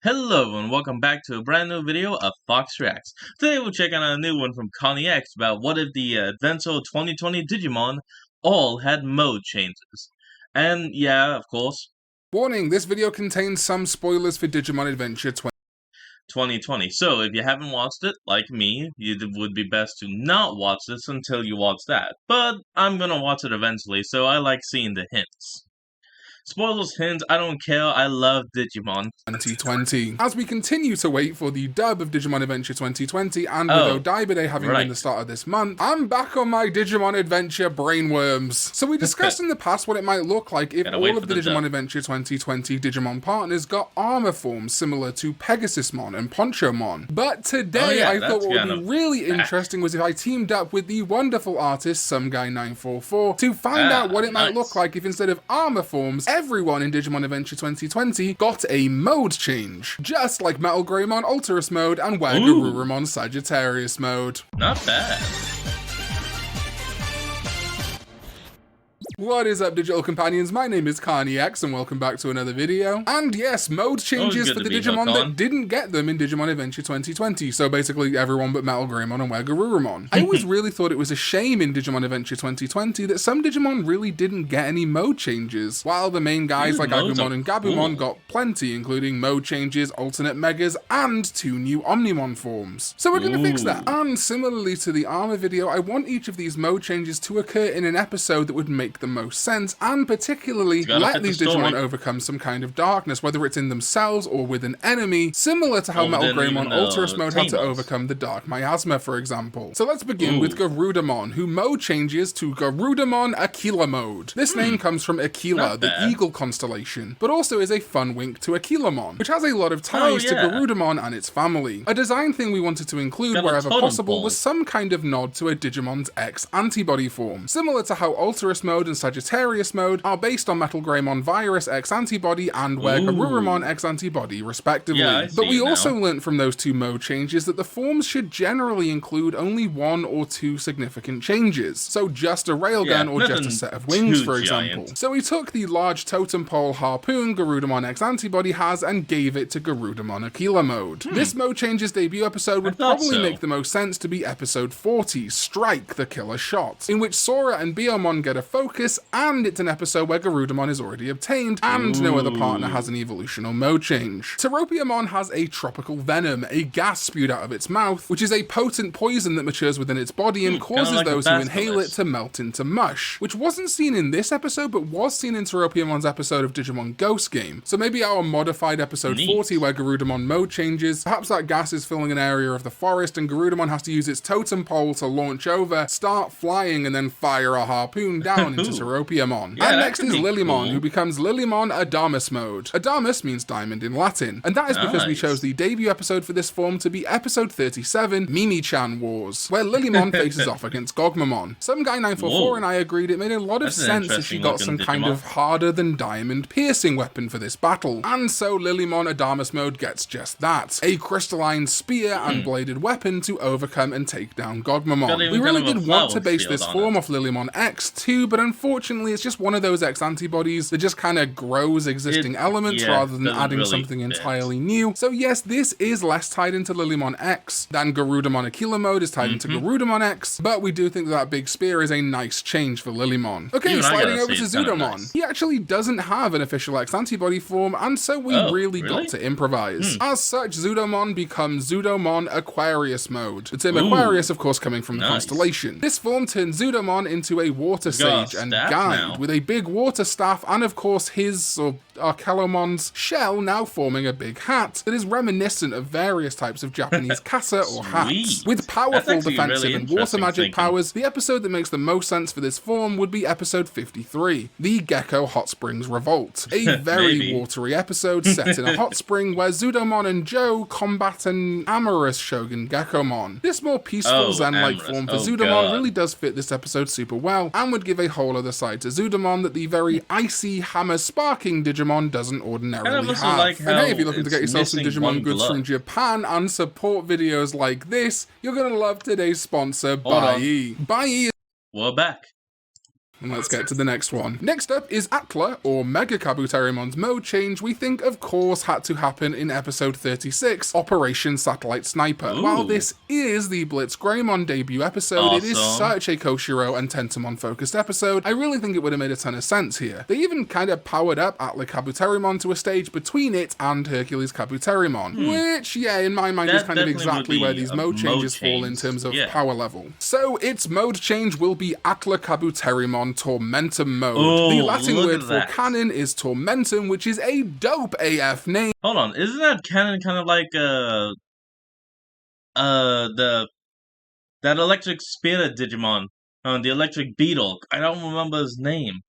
Hello and welcome back to a brand new video of Fox Reacts. Today we're checking out a new one from Connie X about what if the Adventure 2020 Digimon all had mode changes. And yeah, of course, Warning, this video contains some spoilers for Digimon Adventure 2020. So if you haven't watched it, like me, it would be best to not watch this until you watch that. But I'm gonna watch it eventually, so I like seeing the hints. Spoilers, hints, I don't care, I love Digimon. 2020. As we continue to wait for the dub of Digimon Adventure 2020, and with Odaiba Day having been the start of this month, I'm back on my Digimon Adventure brainworms. So we discussed in the past what it might look like if all of the Digimon Adventure 2020 Digimon partners got armor forms similar to Pegasusmon and Ponchomon. But today I thought what would be really interesting was if I teamed up with the wonderful artist SomeGuy944 to find out what it might look like if instead of armor forms, everyone in Digimon Adventure 2020 got a mode change, just like Metal Greymon Ultras mode and Garurumon Sagittarius mode. Not bad. What is up, digital companions? My name is Connie X, and welcome back to another video. And yes, mode changes for the Digimon that didn't get them in Digimon Adventure 2020, so basically everyone but Metal Greymon and Garurumon. I always really thought it was a shame in Digimon Adventure 2020 that some Digimon really didn't get any mode changes, while the main guys like Agumon and Gabumon got plenty, including mode changes, alternate megas, and 2 new Omnimon forms. So we're gonna fix that. And similarly to the armor video, I want each of these mode changes to occur in an episode that would make the most sense, and particularly let these Digimon overcome some kind of darkness, whether it's in themselves or with an enemy, similar to how Metal Greymon Ultras mode had to overcome the Dark Miasma, for example. So let's begin with Garudamon, who mode changes to Garudamon Aquila mode. This name comes from Aquila, the eagle constellation, but also is a fun wink to Aquilamon, which has a lot of ties to Garudamon and its family. A design thing we wanted to include wherever possible was some kind of nod to a Digimon's X antibody form, similar to how Ultras mode and Sagittarius mode are based on Metal Greymon Virus X antibody and Garurumon X antibody, respectively. But we also learnt from those 2 mode changes that the forms should generally include only 1 or 2 significant changes. So just a railgun or just a set of wings, for example. So we took the large totem pole harpoon Garudamon X antibody has and gave it to Garudamon Aquila mode. This mode changes debut episode would probably make the most sense to be episode 40, Strike the Killer Shot, in which Sora and Biomon get a focus, and it's an episode where Garudamon is already obtained, and no other partner has an evolution or mode change. Teropiamon has a tropical venom, a gas spewed out of its mouth, which is a potent poison that matures within its body and causes those who inhale it to melt into mush, which wasn't seen in this episode, but was seen in Teropiamon's episode of Digimon Ghost Game. So maybe our modified episode 40 where Garudamon mode changes, perhaps that gas is filling an area of the forest and Garudamon has to use its totem pole to launch over, start flying, and then fire a harpoon down into Teropiamon. And next is Lilymon, who becomes Lilymon Adamus mode. Adamus means diamond in Latin, and that is because we chose the debut episode for this form to be episode 37, Mimi-chan Wars, where Lilymon faces off against Gogmamon. SomeGuy944 and I agreed it made a lot of sense if she got some kind of harder than diamond piercing weapon for this battle, and so Lilymon Adamus mode gets just that, a crystalline spear and bladed weapon to overcome and take down Gogmamon. We really did want to base this form off Lilymon X too, but unfortunately it's just one of those X antibodies that just kind of grows existing elements rather than adding something entirely new. So yes, this is less tied into Lilymon X than Garudamon Aquila mode is tied into Garudamon X, but we do think that big spear is a nice change for Lilymon. Okay, sliding over to Zudomon. He actually doesn't have an official X antibody form, and so we really got to improvise. As such, Zudomon becomes Zudomon Aquarius mode. The term Aquarius, of course, coming from the constellation. This form turns Zudomon into a water sage and guide with a big water staff, and of course his, or Archelomon's, shell now forming a big hat that is reminiscent of various types of Japanese kasa or hats. With powerful defensive and water magic powers, the episode that makes the most sense for this form would be episode 53, the Gecko Hot Springs Revolt, a very watery episode set in a hot spring where Zudomon and Joe combat an amorous Shogun Geckomon. This more peaceful zen-like form for Zudomon really does fit this episode super well, and would give a whole other side to Zudomon that the very icy, hammer-sparking Digimon doesn't ordinarily have. And hey, if you're looking to get yourself some Digimon goods from Japan and support videos like this, you're gonna love today's sponsor, Bai. Bai. We're back. And let's get to the next one. Next up is Atla, or Mega Kabuterimon's mode change we think of course had to happen in episode 36, Operation Satellite Sniper. Ooh. While this is the Blitz Greymon debut episode, it is such a Koshiro and Tentomon focused episode, I really think it would have made a ton of sense here. They even kind of powered up Atla Kabuterimon to a stage between it and Hercules Kabuterimon, which, yeah, in my mind is kind of exactly where these mode changes fall in terms of power level. So its mode change will be Atla Kabuterimon Tormentum mode. The Latin word for cannon is Tormentum, which is a dope AF name. Hold on, isn't that cannon kind of like that electric spirit Digimon, the electric beetle? I don't remember his name.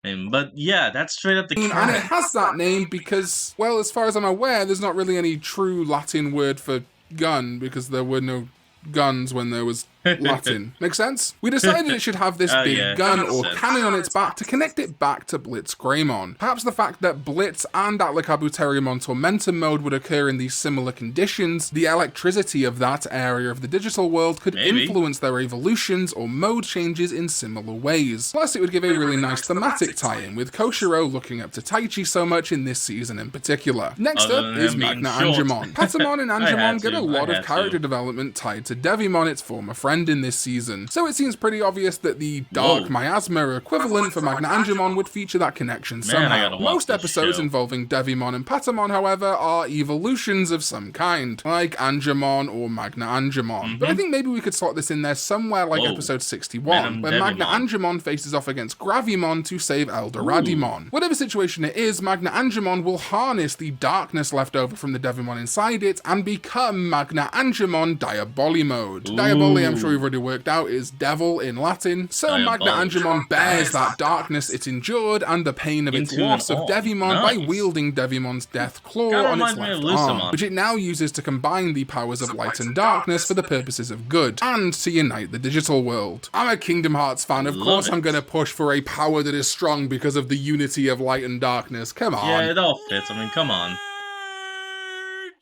But yeah, that's straight up the cannon. And it has that name because, well, as far as I'm aware, there's not really any true Latin word for gun because there were no guns when there was Latin. Make sense? We decided it should have this big gun or cannon on its back to connect it back to Blitz Greymon. Perhaps the fact that Blitz and Atla Kabuterimon Tormentum mode would occur in these similar conditions, the electricity of that area of the digital world could influence their evolutions or mode changes in similar ways. Plus, it would give a really nice thematic tie-in, with Koshiro looking up to Taichi so much in this season in particular. Next up is Magna Angemon. Patamon and Angemon get a lot of character development tied to Devimon, its former friend in this season, so it seems pretty obvious that the Dark Miasma equivalent for Magna Angemon would feature that connection somehow. Most episodes involving Devimon and Patamon, however, are evolutions of some kind, like Angemon or Magna Angemon. But I think maybe we could slot this in there somewhere like episode 61, where Magna Angemon faces off against Gravimon to save Eldoradimon. Whatever situation it is, Magna Angemon will harness the darkness left over from the Devimon inside it and become Magna Angemon Diaboli mode. Diaboli, I'm sure we've already worked out, is devil in Latin, so Magna Angemon bears that darkness it endured and the pain of its loss of Devimon by wielding Devimon's death claw on its left arm, which it now uses to combine the powers of light and darkness for the purposes of good, and to unite the digital world. I'm a Kingdom Hearts fan, of course I'm gonna push for a power that is strong because of the unity of light and darkness, come on. Yeah, it all fits, I mean, come on.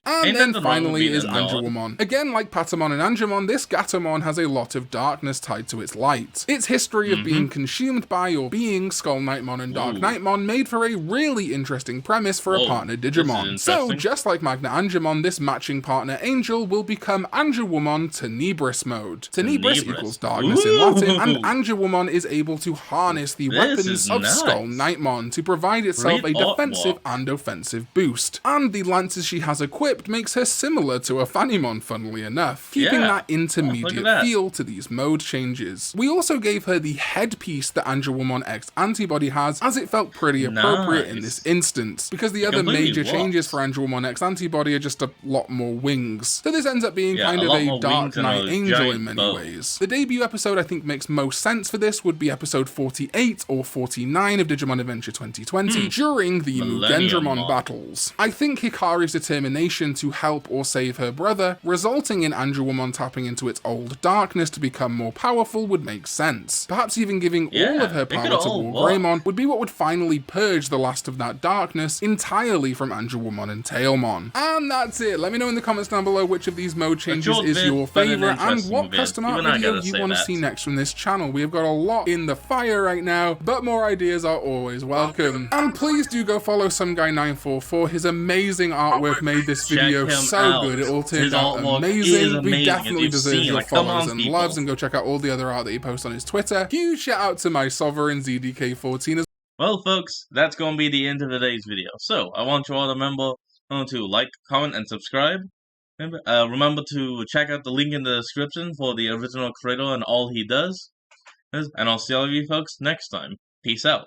And then finally is Angemon. Again, like Patamon and Angemon, this Gatomon has a lot of darkness tied to its light. Its history of being consumed by or being Skull Knightmon and Dark Knightmon made for a really interesting premise for a partner Digimon. So, just like Magna Angemon, this matching partner Angel will become Angewomon Tenebris mode. Tenebris equals darkness in Latin, and Angewomon is able to harness the weapons of Skull Knightmon to provide itself a defensive and offensive boost. And the lances she has equipped makes her similar to a Fanimon, funnily enough, keeping that intermediate feel to these mode changes. We also gave her the headpiece that Angewomon X Antibody has, as it felt pretty appropriate in this instance, because the other major changes for Angewomon X Antibody are just a lot more wings. So this ends up being kind of a Dark Knight Angel in many ways. The debut episode I think makes most sense for this would be episode 48 or 49 of Digimon Adventure 2020, during the Mugendramon battles. I think Hikari's determination to help or save her brother, resulting in Angewomon tapping into its old darkness to become more powerful, would make sense. Perhaps even giving all of her power to Wargreymon would be what would finally purge the last of that darkness entirely from Angewomon and Tailmon. And that's it. Let me know in the comments down below which of these mode changes is your favourite and what custom art video you want to see next from this channel. We have got a lot in the fire right now, but more ideas are always welcome. And please do go follow Someguy944. His amazing artwork made this video so good. It all turned out amazing. We definitely deserve your follows and loves, and go check out all the other art that he posts on his Twitter. Huge shout out to my Sovereign ZDK14 as well. Folks, that's going to be the end of today's video. So I want you all to remember to like, comment, and subscribe. Remember to check out the link in the description for the original creator and all he does. And I'll see all of you folks next time. Peace out.